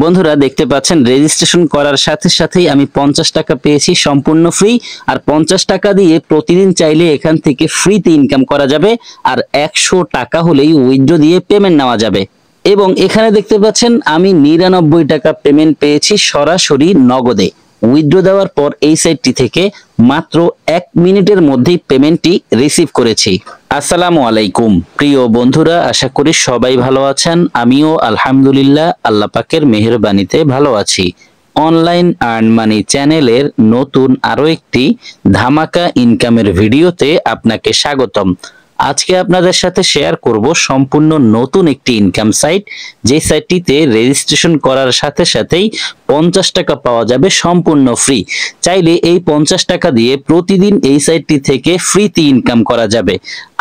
বন্ধুরা দেখতে পাচ্ছেন রেজিস্ট্রেশন করার সাথে সাথেই আমি 50 টাকা পেয়েছি সম্পূর্ণ ফ্রি। আর 50 টাকা দিয়ে প্রতিদিন চাইলে এখান থেকে ফ্রিতে ইনকাম করা যাবে। আর 100 টাকা হলেই উইথড্র দিয়ে পেমেন্ট নেওয়া যাবে। এবং এখানে দেখতে পাচ্ছেন আমি 99 টাকা পেমেন্ট পেয়েছি সরাসরি নগদে। উইথড্র দেওয়ার পর এই সাইটটি থেকে মাত্র 1 মিনিটের মধ্যেই পেমেন্টটি রিসিভ করেছি। আসসালামু আলাইকুম প্রিয় বন্ধুরা, আশা করি সবাই ভালো আছেন। আমিও আলহামদুলিল্লাহ আল্লাহ পাকের মেহেরবানিতে ভালো আছি। অনলাইন আর্ন মানি চ্যানেলের নতুন আরো একটি ধামাকা ইনকামের ভিডিওতে আপনাকে স্বাগতম। আজকে আপনাদের সাথে শেয়ার করব সম্পূর্ণ নতুন একটি ইনকাম সাইট, যে সাইটটিতে রেজিস্ট্রেশন করার সাথে সাথেই 50 টাকা পাওয়া যাবে সম্পূর্ণ ফ্রি। চাইলে এই 50 টাকা দিয়ে প্রতিদিন এই সাইটটি থেকে ফ্রিতে ইনকাম করা যাবে।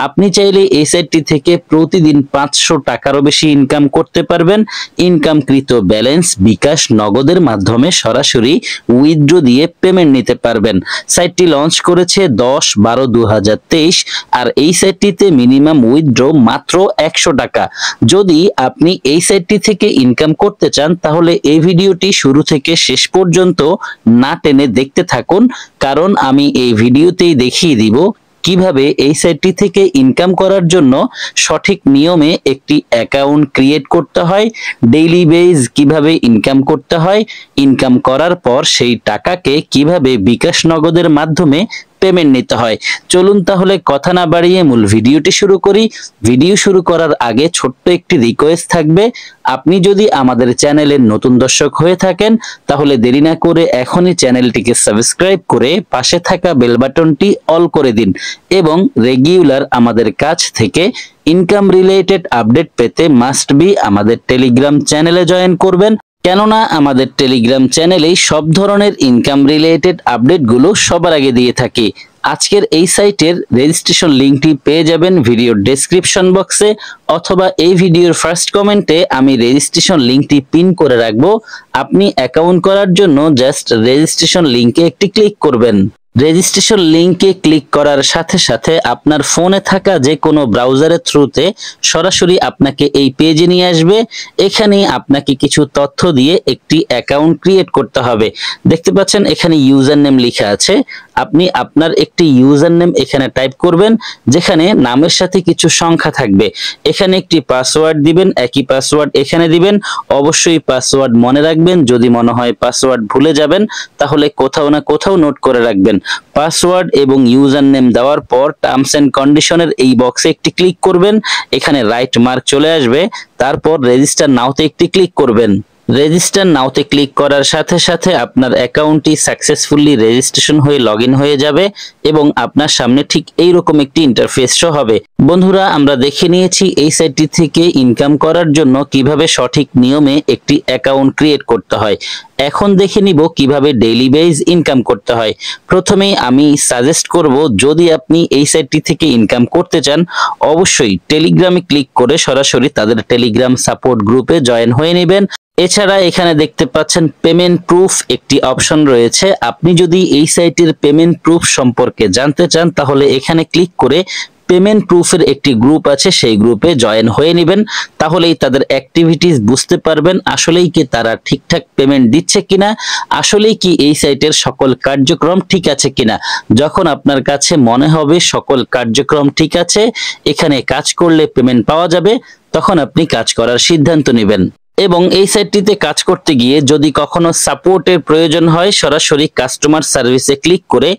আপনি চাইলে এই সাইটটি থেকে প্রতিদিন 500 টাকারও বেশি ইনকাম করতে পারবেন। ইনকামকৃত ব্যালেন্স বিকাশ নগদের মাধ্যমে সরাসরি উইথড্র দিয়ে পেমেন্ট নিতে পারবেন। সাইটটি লঞ্চ করেছে 10/12/2023। আর এই সাইটটিতে মিনিমাম উইথড্র মাত্র 100 টাকা। যদি আপনি এই সাইটটি থেকে ইনকাম করতে চান তাহলে এই ভিডিওটি শুরু থেকে শেষ পর্যন্ত না টেনে দেখতে থাকুন, কারণ আমি এই ভিডিওতেই দেখিয়ে দিব কিভাবে এই সাইটটি থেকে ইনকাম করার জন্য সঠিক নিয়মে একটি অ্যাকাউন্ট ক্রিয়েট করতে হয়, ডেইলি বেজ কিভাবে ইনকাম করতে হয়, ইনকাম করার পর সেই টাকাকে কিভাবে বিকাশ নগদের মাধ্যমে পেমেন্ট নিতে হয়। চলুন তাহলে কথা না বাড়িয়ে মূল ভিডিওটি শুরু করি। ভিডিও শুরু করার আগে ছোট্ট একটি রিকোয়েস্ট থাকবে, আপনি যদি আমাদের চ্যানেলের নতুন দর্শক হয়ে থাকেন তাহলে দেরি না করে এখনই চ্যানেলটিকে সাবস্ক্রাইব করে পাশে থাকা বেল বাটনটি অল করে দিন এবং রেগুলার আমাদের কাছ থেকে ইনকাম রিলেটেড আপডেট পেতে মাস্ট বি আমাদের টেলিগ্রাম চ্যানেলে জয়েন করবেন, কেননা আমাদের টেলিগ্রাম চ্যানেলেই সব ধরনের ইনকাম রিলেটেড আপডেটগুলো সবার আগে দিয়ে থাকি। আজকের এই সাইটের রেজিস্ট্রেশন লিঙ্কটি পেয়ে যাবেন ভিডিওর ডেসক্রিপশন বক্সে, অথবা এই ভিডিওর ফার্স্ট কমেন্টে আমি রেজিস্ট্রেশন লিঙ্কটি পিন করে রাখবো। আপনি অ্যাকাউন্ট করার জন্য জাস্ট রেজিস্ট্রেশন লিঙ্কে একটি ক্লিক করবেন। রেজিস্ট্রেশন লিঙ্কে ক্লিক করার সাথে সাথে আপনার ফোনে থাকা যে কোনো ব্রাউজারের থ্রুতে সরাসরি আপনাকে এই পেজে নিয়ে আসবে। এখানে আপনাকে কিছু তথ্য দিয়ে একটি অ্যাকাউন্ট ক্রিয়েট করতে হবে। দেখতে পাচ্ছেন এখানে ইউজার নেম লেখা আছে। আপনি আপনার একটি ইউজার নেম এখানে টাইপ করবেন, যেখানে নামের সাথে কিছু সংখ্যা থাকবে। এখানে একটি পাসওয়ার্ড দিবেন, একই পাসওয়ার্ড এখানে দিবেন। অবশ্যই পাসওয়ার্ড মনে রাখবেন, যদি মনে হয় পাসওয়ার্ড ভুলে যাবেন তাহলে কোথাও না কোথাও নোট করে রাখবেন। পাসওয়ার্ড এবং ইউজার নেম দেওয়ার পর টার্মস এন্ড কন্ডিশনের এই বক্সে একটি ক্লিক করবেন। এখানে রাইট মার্ক চলে আসবে, তারপর রেজিস্টার নাওতে একটি ক্লিক করবেন। রেজিস্টার নাওতে ক্লিক করার সাথে সাথে আপনার অ্যাকাউন্টটি সাকসেসফুলি রেজিস্ট্রেশন হয়ে লগইন হয়ে যাবে এবং আপনার সামনে ঠিক এইরকম একটি ইন্টারফেস শো হবে। বন্ধুরা, আমরা দেখে নিয়েছি এই সাইটটি থেকে ইনকাম করার জন্য কিভাবে সঠিক নিয়মে একটি অ্যাকাউন্ট ক্রিয়েট করতে হয়। এখন দেখে নিব কিভাবে ডেইলি বেজ ইনকাম করতে হয়। প্রথমেই আমি সাজেস্ট করব, যদি আপনি এই সাইটটি থেকে ইনকাম করতে চান অবশ্যই টেলিগ্রামে ক্লিক করে সরাসরি তাদের টেলিগ্রাম সাপোর্ট গ্রুপে জয়েন হয়ে নেবেন। এছাড়া এখানে দেখতে পাচ্ছেন পেমেন্ট প্রুফ একটি অপশন রয়েছে। আপনি যদি এই সাইটের পেমেন্ট প্রুফ সম্পর্কে জানতে চান তাহলে এখানে ক্লিক করে পেমেন্ট প্রুফের একটি গ্রুপ আছে, সেই গ্রুপে জয়েন হয়ে নেবেন। তাহলেই তাদের অ্যাক্টিভিটিস বুঝতে পারবেন আসলেই কি তারা ঠিকঠাক পেমেন্ট দিচ্ছে কিনা, আসলেই কি এই সাইটের সকল কার্যক্রম ঠিক আছে কিনা। যখন আপনার কাছে মনে হবে সকল কার্যক্রম ঠিক আছে, এখানে কাজ করলে পেমেন্ট পাওয়া যাবে, তখন আপনি কাজ করার সিদ্ধান্ত নেবেন। এবং এই সাইটটিতে কাজ করতে গিয়ে যদি কখনো সাপোর্টের প্রয়োজন হয় সরাসরি কাস্টমার সার্ভিসে ক্লিক করে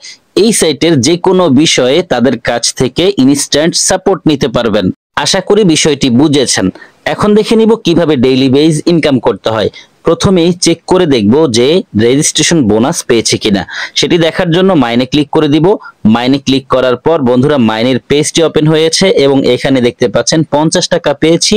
এই সাইটের যে কোনো বিষয়ে তাদের কাছ থেকে ইনস্ট্যান্ট সাপোর্ট নিতে পারবেন। আশা করি বিষয়টি বুঝেছেন। এখন দেখে নিব কিভাবে ডেইলি বেজ ইনকাম করতে হয়। প্রথমেই চেক করে দেখব যে রেজিস্ট্রেশন বোনাস পেয়েছে কিনা। সেটি দেখার জন্য মাইনে ক্লিক করে দিব। মাইনে ক্লিক করার পর বন্ধুরা মাইনের পেজটি ওপেন হয়েছে এবং এখানে দেখতে পাচ্ছেন 50 টাকা পেয়েছি,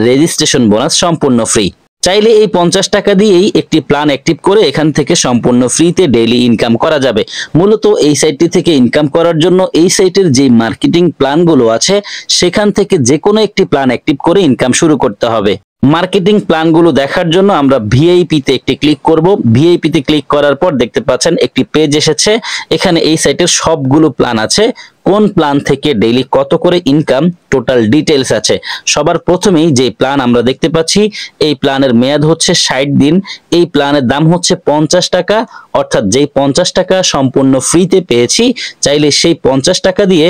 রেজিস্ট্রেশন বোনাস সম্পূর্ণ ফ্রি। চাইলে এই 50 টাকা দিয়েই একটি প্ল্যান অ্যাক্টিভ করে এখান থেকে সম্পূর্ণ ফ্রিতে ডেইলি ইনকাম করা যাবে। মূলত এই সাইটটি থেকে ইনকাম করার জন্য এই সাইটের যে মার্কেটিং প্ল্যানগুলো আছে সেখান থেকে যে কোনো একটি প্ল্যান অ্যাক্টিভ করে ইনকাম শুরু করতে হবে। মার্কেটিং প্ল্যানগুলো দেখার জন্য আমরা ভিআইপি তে একটি ক্লিক করব। ভিআইপি তে ক্লিক করার পর দেখতে পাচ্ছেন একটি পেজ এসেছে। এখানে এই সাইটের সবগুলো প্ল্যান আছে, কোন প্ল্যান থেকে ডেইলি কত করে ইনকাম টোটাল ডিটেইলস আছে। সবার প্রথমেই যে প্ল্যান আমরা দেখতে পাচ্ছি, এই প্ল্যানের মেয়াদ হচ্ছে 60 দিন। এই প্ল্যানের দাম হচ্ছে 50 টাকা, অর্থাৎ যেই 50 টাকা সম্পূর্ণ ফ্রিতে পেয়েছি, চাইলে সেই 50 টাকা দিয়ে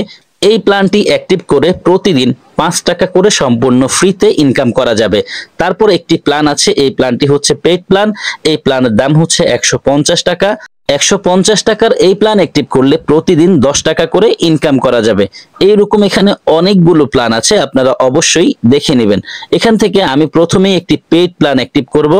এই প্ল্যানটি অ্যাক্টিভ করে প্রতিদিন 5 টাকা করে সম্পূর্ণ ফ্রিতে ইনকাম করা যাবে। তারপর একটি প্ল্যান আছে, এই প্ল্যানটি হচ্ছে পেইড প্ল্যান। এই প্ল্যানের দাম হচ্ছে 150 টাকা। 150 টাকার এই প্ল্যান অ্যাক্টিভ করলে প্রতিদিন 10 টাকা করে ইনকাম করা যাবে। এইরকম এখানে অনেকগুলো প্ল্যান আছে, আপনারা অবশ্যই দেখে নেবেন। এখান থেকে আমি প্রথমেই একটি পেইড প্ল্যান অ্যাক্টিভ করব।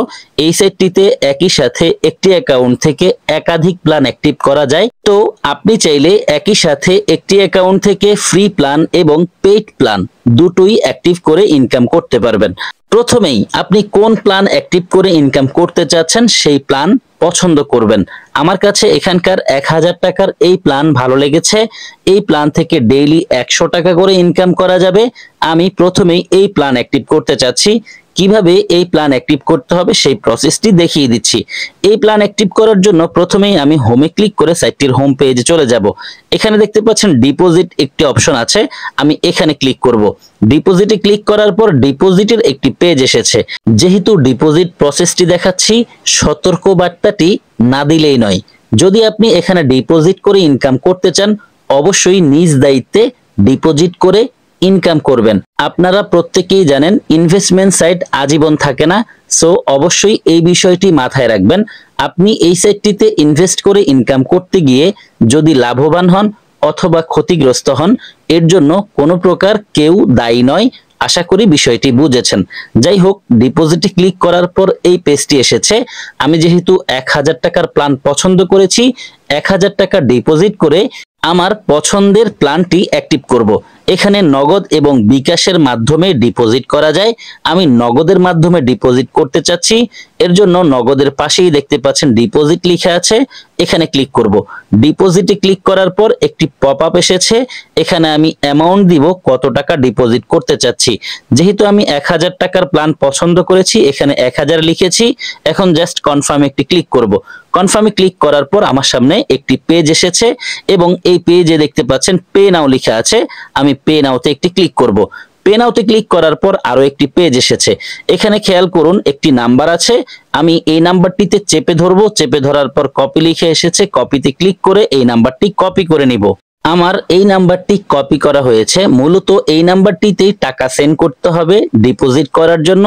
এই সাইটটিতে একই সাথে একটি অ্যাকাউন্ট থেকে একাধিক প্ল্যান অ্যাক্টিভ করা যায়। তো আপনি চাইলে একই সাথে একটি অ্যাকাউন্ট থেকে ফ্রি প্ল্যান এবং পেইড প্ল্যান দুটোই অ্যাক্টিভ করে ইনকাম করতে পারবেন। প্রথমেই আপনি কোন প্ল্যান অ্যাক্টিভ করে ইনকাম করতে চাচ্ছেন সেই প্ল্যান পছন্দ করবেন। আমার কাছে এখানকার 1000 টাকার এই প্ল্যান ভালো লেগেছে। এই প্ল্যান থেকে ডেইলি 100 টাকা করে ইনকাম করা যাবে। আমি প্রথমেই এই প্ল্যান অ্যাক্টিভ করতে চাচ্ছি। কিভাবে এই প্ল্যান অ্যাক্টিভ করতে হবে সেই প্রসেসটি দেখিয়ে দিচ্ছি। এই প্ল্যান অ্যাক্টিভ করার জন্য প্রথমেই আমি হোমে ক্লিক করে সাইটটির হোম পেজে চলে যাব। এখানে দেখতে পাচ্ছেন ডিপোজিট একটি অপশন আছে, আমি এখানে ক্লিক করব। ডিপোজিটে ক্লিক করার পর ডিপোজিটের একটি পেজ এসেছে। যেহেতু ডিপোজিট প্রসেসটি দেখাচ্ছি, সতর্ক বার্তাটি না দিলেই নয়। যদি আপনি এখানে ডিপোজিট করে ইনকাম করতে চান, অবশ্যই নিজ দায়িত্বে ডিপোজিট করে ইনকাম করবেন। আপনারা প্রত্যেকেই জানেন ইনভেস্টমেন্ট সাইট আজীবন থাকে না, সো অবশ্যই এই বিষয়টি মাথায় রাখবেন। আপনি এই সাইটটিতে ইনভেস্ট করে ইনকাম করতে গিয়ে যদি লাভবান হন অথবা ক্ষতিগ্রস্ত হন, এর জন্য কোনো প্রকার কেউ দায়ী নয়। আশা করি বিষয়টি বুঝেছেন। যাই হোক, ডিপোজিটে ক্লিক করার পর এই পেজটি এসেছে। আমি যেহেতু 1000 টাকার প্ল্যান পছন্দ করেছি, 1000 টাকা ডিপোজিট করে আমার পছন্দের প্ল্যানটি অ্যাক্টিভ করব। এখানে নগদ এবং বিকাশের মাধ্যমে ডিপোজিট করা যায়। আমি নগদের মাধ্যমে ডিপোজিট করতে চাচ্ছি। এর জন্য নগদের পাশেই দেখতে পাচ্ছেন ডিপোজিট লেখা আছে, এখানে ক্লিক করব। ডিপোজিটে ক্লিক করার পর একটি পপআপ এসেছে। এখানে আমি অ্যামাউন্ট দিব, কত টাকা ডিপোজিট করতে চাচ্ছি। যেহেতু আমি 1000 টাকার প্ল্যান পছন্দ করেছি, এখানে 1000 লিখেছি। এখন জাস্ট কনফার্ম একটি ক্লিক করব। কনফার্মে ক্লিক করার পর আমার সামনে একটি পেজ এসেছে এবং এই পেজে দেখতে পাচ্ছেন পে নাও লেখা আছে। আমি পে নাওতে একটি ক্লিক করব। পে নাওতে ক্লিক করার পর আরো একটি পেজ এসেছে। এখানে খেয়াল করুন একটি নাম্বার আছে, আমি এই নাম্বারটিতে চেপে ধরবো। চেপে ধরার পর কপি লিখে এসেছে, কপিতে ক্লিক করে এই নাম্বারটি কপি করে নিব। আমার এই নাম্বারটি কপি করা হয়েছে। মূলত এই নাম্বারটিতেই টাকা সেন্ড করতে হবে ডিপোজিট করার জন্য।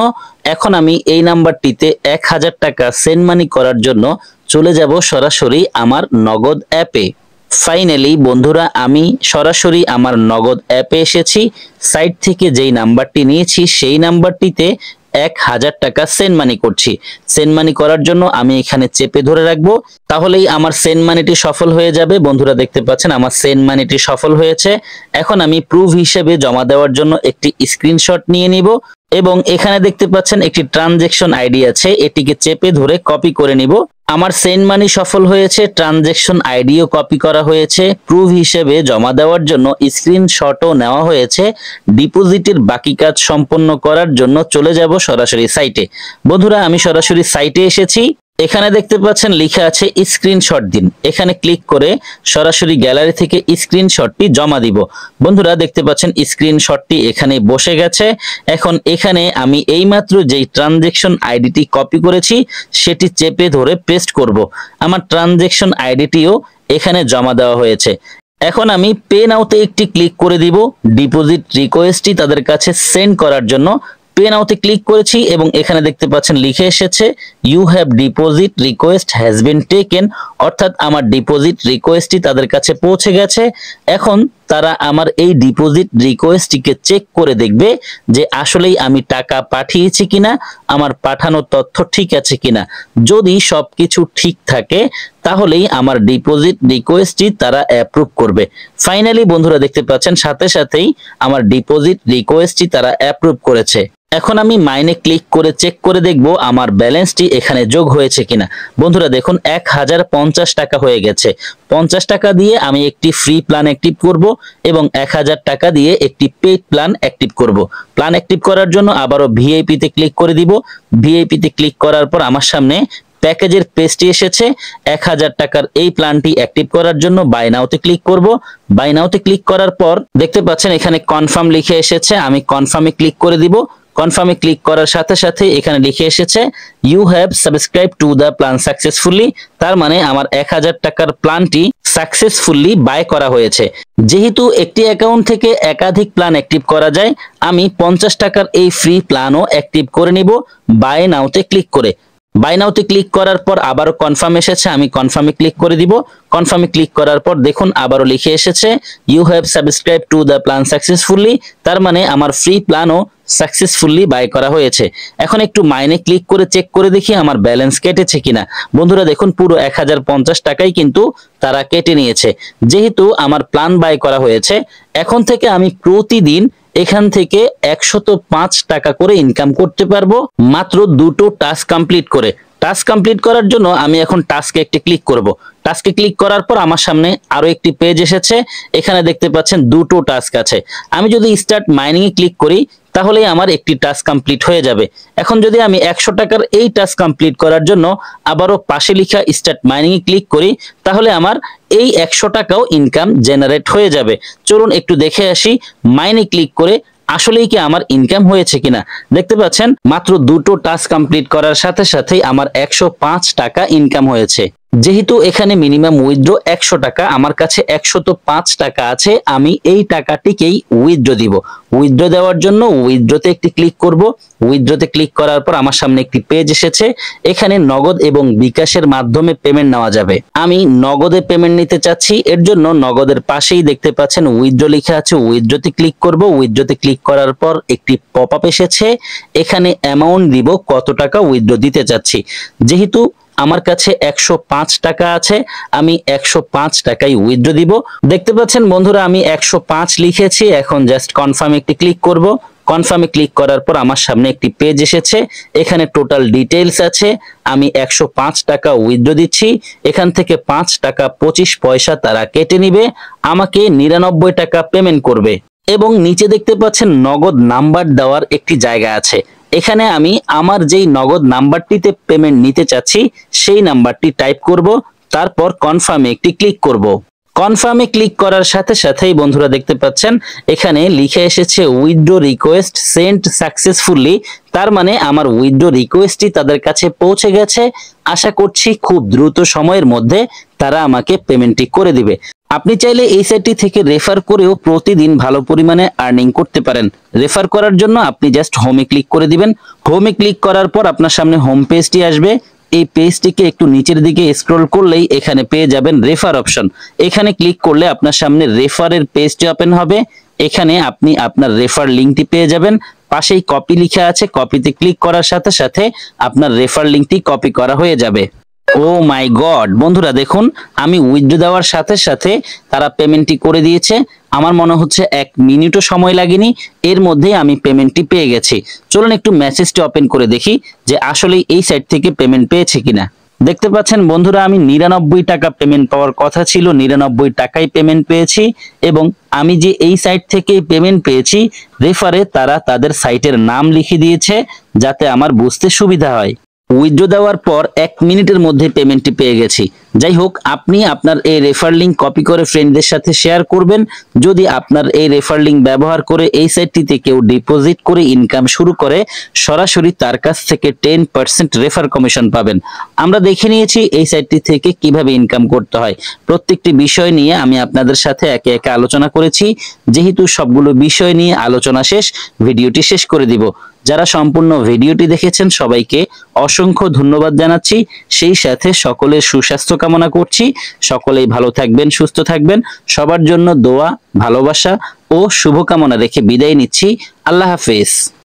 এখন আমি এই নাম্বারটিতে 1000 টাকা সেন্ড মানি করার জন্য চলে যাব সরাসরি আমার নগদ অ্যাপে। ফাইনালি বন্ধুরা, আমি সরাসরি আমার নগদ অ্যাপে এসেছি। সাইট থেকে যেই নাম্বারটি নিয়েছি সেই নাম্বারটিতে 1000 টাকা সেন্ড মানি করছি। সেন্ড মানি করার জন্য আমি এখানে চেপে ধরে রাখবো, তাহলেই আমার সেন্ড মানিটি সফল হয়ে যাবে। বন্ধুরা দেখতে পাচ্ছেন আমার সেন্ড মানিটি সফল হয়েছে। এখন আমি প্রুফ হিসেবে জমা দেওয়ার জন্য একটি স্ক্রিনশট নিয়ে নিব এবং এখানে দেখতে পাচ্ছেন একটি ট্রানজ্যাকশন আইডি আছে, এটিকে চেপে ধরে কপি করে নিব। আমার সেন্ড মানি সফল হয়েছে, ট্রানজ্যাকশন আইডিও কপি করা হয়েছে, প্রুফ হিসেবে জমা দেওয়ার জন্য স্ক্রিনশটও নেওয়া হয়েছে। ডিপোজিটের বাকি কাজ সম্পন্ন করার জন্য চলে যাব সরাসরি সাইটে। বন্ধুরা, আমি সরাসরি সাইটে এসেছি। এখানে দেখতে পাচ্ছেন লেখা আছে স্ক্রিনশট দিন। এখানে ক্লিক করে সরাসরি গ্যালারি থেকে স্ক্রিনশটটি জমা দিব। বন্ধুরা দেখতে পাচ্ছেন স্ক্রিনশটটি এখানে বসে গেছে। এখন এখানে আমি এইমাত্র যেই ট্রানজ্যাকশন আইডিটি কপি করেছি সেটি চেপে ধরে পেস্ট করব। আমার ট্রানজ্যাকশন আইডিটিও এখানে জমা দেওয়া হয়েছে। এখন আমি পে নাওতে একটি ক্লিক করে দিব ডিপোজিট রিকোয়েস্টটি তাদের কাছে সেন্ড করার জন্য। পে নাওতে ক্লিক করেছি এবং এখানে দেখতে পাচ্ছেন লিখে এসেছে you have deposit request has been taken, অর্থাৎ আমার ডিপোজিট রিকোয়েস্টটি তাদের কাছে পৌঁছে গেছে। এখন তারা আমার এই ডিপোজিট রিকোয়েস্টটিকে চেক করে দেখবে যে আসলেই আমি টাকা পাঠিয়েছি কিনা, আমার পাঠানো তথ্য ঠিক আছে কিনা। যদি সবকিছু ঠিক থাকে তাহলেই আমার ডিপোজিট রিকোয়েস্টটি তারা অ্যাপ্রুভ করবে। ফাইনালি বন্ধুরা দেখতে পাচ্ছেন সাথে সাথেই আমার ডিপোজিট রিকোয়েস্টটি তারা অ্যাপ্রুভ করেছে। এখন আমি মাইনে ক্লিক করে চেক করে দেখব আমার ব্যালেন্সটি এখানে যোগ হয়েছে কিনা। বন্ধুরা দেখুন 1050 টাকা হয়ে গেছে। 50 টাকা দিয়ে আমি একটি ফ্রি প্ল্যান অ্যাক্টিভ করব এবং 1000 টাকা দিয়ে একটি পেইড প্ল্যান অ্যাক্টিভ করব। প্ল্যান অ্যাক্টিভ করার জন্য আবারও ভিআইপি তে ক্লিক করে দিব। ভিআইপি তে ক্লিক করার পর আমার সামনে প্যাকেজের পেজটি এসেছে। 1000 টাকার এই প্ল্যানটি অ্যাক্টিভ করার জন্য বাই নাওতে ক্লিক করব। বাই নাওতে ক্লিক করার পর দেখতে পাচ্ছেন এখানে কনফার্ম লিখে এসেছে, আমি কনফার্মে ক্লিক করে দিব। কনফার্মে ক্লিক করার সাথে সাথে এখানে লিখে এসেছে you have subscribe to the plan successfully, তার মানে আমার 1000 টাকার প্ল্যানটি সাকসেসফুলি বাই করা হয়েছে। যেহেতু একটি অ্যাকাউন্ট থেকে একাধিক প্ল্যান অ্যাক্টিভ করা যায়, আমি 50 টাকার এই ফ্রি প্ল্যানও অ্যাক্টিভ করে নিব বাই নাওতে ক্লিক করে। বাই নাওতে ক্লিক করার পর আবারও কনফার্ম এসেছে, আমি কনফার্মে ক্লিক করে দিব। কনফার্মে ক্লিক করার পর দেখুন আবারও লিখে এসেছে you have subscribe to the plan successfully, তার মানে আমার ফ্রি প্ল্যানও সাকসেসফুলি বাই করা হয়েছে। এখন একটু মাইনে ক্লিক করে চেক করে দেখি আমার ব্যালেন্স কেটেছে কিনা। বন্ধুরা দেখুন পুরো 1050 টাকাই কিন্তু তারা কেটে নিয়েছে। যেহেতু আমার প্ল্যান বাই করা হয়েছে, এখন থেকে আমি প্রতিদিন এখান থেকে 105 টাকা করে ইনকাম করতে পারবো মাত্র দুটো টাস্ক কমপ্লিট করে। টাস্ক কমপ্লিট করার জন্য আমি এখন টাস্কে একটি ক্লিক করব। টাস্কে ক্লিক করার পর আমার সামনে আরো একটি পেজ এসেছে। এখানে দেখতে পাচ্ছেন দুটো টাস্ক আছে। আমি যদি স্টার্ট মাইনিং এ ক্লিক করি তাহলে আমার একটি টাস্ক কমপ্লিট হয়ে যাবে। এখন যদি আমি 100 টাকার এই টাস্ক কমপ্লিট করার জন্য আবারও পাশে লেখা স্টার্ট মাইনিং এ ক্লিক করি তাহলে আমার এই 100 টাকাও ইনকাম জেনারেট হয়ে যাবে। চলুন একটু দেখে আসি মাইনে ক্লিক করে আসলেই কি আমার ইনকাম হয়েছে কিনা। দেখতে পাচ্ছেন মাত্র দুটো টাস্ক কমপ্লিট করার সাথে সাথেই আমার 105 টাকা ইনকাম হয়েছে। যেহেতু এখানে মিনিমাম উইথড্র 100 টাকা, আমার কাছে 105 টাকা আছে, আমি এই টাকাটিকেই উইথড্র দিব। উইথড্র দেওয়ার জন্য উইথড্রতে একটি ক্লিক করব। উইথড্রতে ক্লিক করার পর আমার সামনে একটি পেজ এসেছে। এখানে নগদ এবং বিকাশের মাধ্যমে পেমেন্ট নেওয়া যাবে। আমি নগদে পেমেন্ট নিতে চাচ্ছি, এর জন্য নগদের পাশেই দেখতে পাচ্ছেন উইথড্র লেখা আছে, উইথড্রতে ক্লিক করব। উইথড্রতে ক্লিক করার পর একটি পপআপ এসেছে। এখানে অ্যামাউন্ট দিব, কত টাকা উইথড্র দিতে চাচ্ছি। যেহেতু আমার কাছে 105 টাকা আছে, আমি 105 টাকাই উইথড্র দিব। দেখতে পাচ্ছেন বন্ধুরা আমি 105 লিখেছি। এখন জাস্ট কনফার্মে একটি ক্লিক করব। কনফার্মে ক্লিক করার পর আমার সামনে একটি পেজ এসেছে। এখানে টোটাল ডিটেইলস আছে। আমি 105 টাকা উইথড্র দিচ্ছি। এখান থেকে 5 টাকা 25 পয়সা তারা কেটে নিবে, আমাকে 99 টাকা পেমেন্ট করবে। এবং নিচে দেখতে পাচ্ছেন নগদ নাম্বার দেওয়ার একটি জায়গা আছে। এখানে আমি আমার যেই নগদ নাম্বারটিতে পেমেন্ট নিতে চাচ্ছি সেই নাম্বারটি টাইপ করব, তারপর কনফার্মে একটি ক্লিক করব। কনফার্মে ক্লিক করার সাথে সাথেই বন্ধুরা দেখতে পাচ্ছেন এখানে লিখে এসেছে উইথড্র রিকোয়েস্ট সেন্ট সাকসেসফুলি, তার মানে আমার উইথড্র রিকোয়েস্টটি তাদের কাছে পৌঁছে গেছে। আশা করছি খুব দ্রুত সময়ের মধ্যে তারা আমাকে পেমেন্টটি করে দিবে। আপনি চাইলে এই সাইটটি থেকে রেফার করেও প্রতিদিন ভালো পরিমাণে আর্নিং করতে পারেন। রেফার করার জন্য আপনি জাস্ট হোমে ক্লিক করে দিবেন। হোমে ক্লিক করার পর আপনার সামনে হোম পেজটি আসবে। এই পেজটিকে একটু নিচের দিকে স্ক্রল করলেই এখানে পেয়ে যাবেন রেফার অপশন। এখানে ক্লিক করলে আপনার সামনে রেফারের পেজটি ওপেন হবে। এখানে আপনি আপনার রেফার লিঙ্কটি পেয়ে যাবেন। পাশেই কপি লেখা আছে, কপিতে ক্লিক করার সাথে সাথে আপনার রেফার লিঙ্কটি কপি করা হয়ে যাবে। ও মাই গড বন্ধুরা দেখুন আমি উইথড্র দেওয়ার সাথে সাথে তারা পেমেন্টটি করে দিয়েছে। আমার মনে হচ্ছে 1 মিনিটও সময় লাগেনি, এর মধ্যেই আমি পেমেন্টটি পেয়ে গেছি। চলুন একটু মেসেজটি ওপেন করে দেখি যে আসলে এই সাইট থেকে পেমেন্ট পেয়েছে কিনা। দেখতে পাচ্ছেন বন্ধুরা আমি 99 টাকা পেমেন্ট পাওয়ার কথা ছিল, 99 টাকাই পেমেন্ট পেয়েছি। এবং আমি যে এই সাইট থেকে পেমেন্ট পেয়েছি রেফারে তারা তাদের সাইটের নাম লিখে দিয়েছে যাতে আমার বুঝতে সুবিধা হয়। উইথড্র দেওয়ার পর 1 মিনিটের মধ্যে পেমেন্টটি পেয়ে গেছি। যাই হোক আপনি আপনার এই রেফার লিঙ্ক কপি করে ফ্রেন্ডদের সাথে শেয়ার করবেন। যদি আপনার এই রেফার লিঙ্ক ব্যবহার করে এই সাইটটিতে কেউ ডিপোজিট করে ইনকাম শুরু করে সরাসরি তার কাছ থেকে 10% রেফার কমিশন পাবেন। আমরা দেখে নিয়েছি এই সাইটটি থেকে কিভাবে ইনকাম করতে হয়। প্রত্যেকটি বিষয় নিয়ে আমি আপনাদের সাথে একে একে আলোচনা করেছি। যেহেতু সবগুলো বিষয় নিয়ে আলোচনা শেষ, ভিডিওটি শেষ করে দিব। যারা সম্পূর্ণ ভিডিওটি দেখেছেন সবাইকে অসংখ্য ধন্যবাদ জানাচ্ছি। সেই সাথে সকলের সুস্বাস্থ্য কামনা করছি। সকলেই ভালো থাকবেন, সুস্থ থাকবেন। সবার জন্য দোয়া, ভালোবাসা ও শুভকামনা রেখে বিদায় নিচ্ছি। আল্লাহ হাফেজ।